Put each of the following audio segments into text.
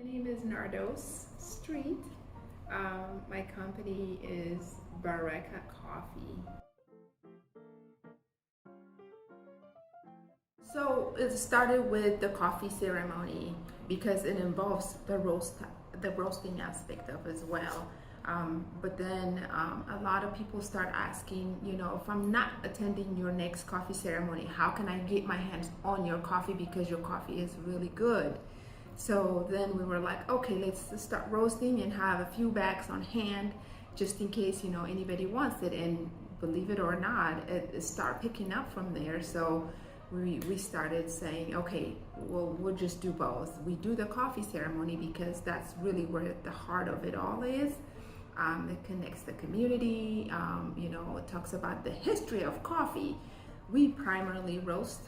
My name is Nardos Street. My company is Bereka Coffee. So it started with the coffee ceremony because it involves the roasting aspect of it as well. But then a lot of people start asking, if I'm not attending your next coffee ceremony, how can I get my hands on your coffee because your coffee is really good? So then we were like, okay, let's start roasting and have a few bags on hand just in case, anybody wants it. And believe it or not, it started picking up from there. So we started saying, okay, well, we'll just do both. We do the coffee ceremony because that's really where the heart of it all is. It connects the community, it talks about the history of coffee. We primarily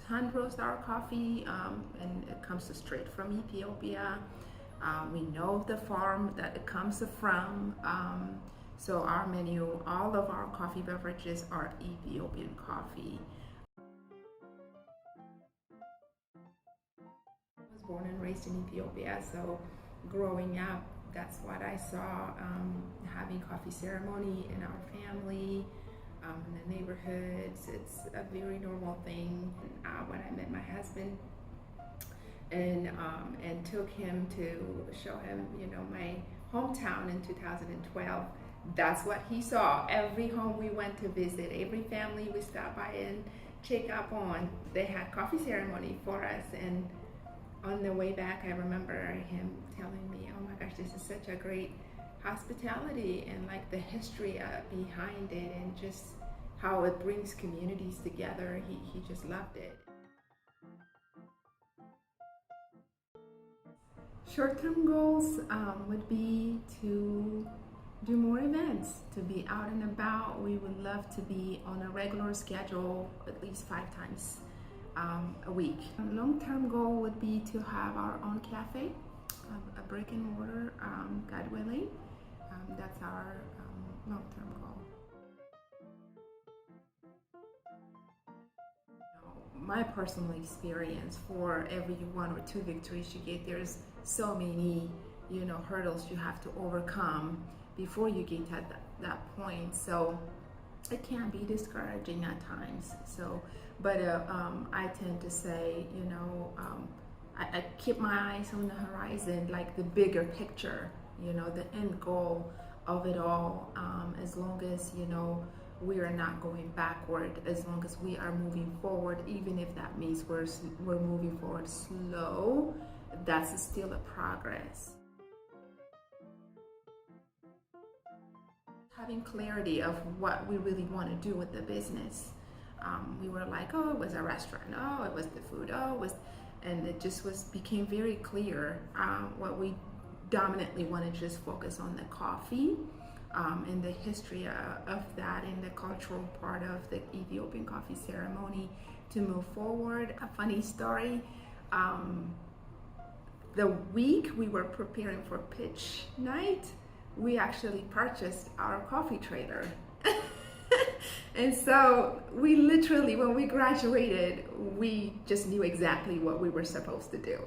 hand roast our coffee, and it comes straight from Ethiopia. We know the farm that it comes from. So our menu, all of our coffee beverages are Ethiopian coffee. I was born and raised in Ethiopia, so growing up, that's what I saw, having coffee ceremony in our family, in the neighborhoods. It's a very normal thing. When I met my husband and took him to show him, my hometown in 2012, that's what he saw. Every home we went to visit, every family we stopped by and check up on, they had coffee ceremony for us. And on the way back, I remember him telling me, oh my gosh, this is such a great hospitality, and like the history behind it and just how it brings communities together. He just loved it. Short-term goals would be to do more events, to be out and about. We would love to be on a regular schedule at least 5 times a week. A long-term goal would be to have our own cafe, a brick and mortar, God willing. That's our long-term goal. My personal experience, for every 1 or 2 victories you get, there's so many, hurdles you have to overcome before you get at that point. So it can be discouraging at times. So, but I tend to say, I keep my eyes on the horizon, like the bigger picture, the end goal of it all. As long as, we are not going backward, as long as we are moving forward, even if that means we're moving forward slow, that's still a progress. Having clarity of what we really want to do with the business. We were like, oh, it was a restaurant, oh, it was the food, oh, it was, and it just became very clear what we dominantly want to just focus on the coffee and the history of that and the cultural part of the Ethiopian coffee ceremony to move forward. A funny story, the week we were preparing for pitch night, we actually purchased our coffee trailer. And so we literally, when we graduated, we just knew exactly what we were supposed to do.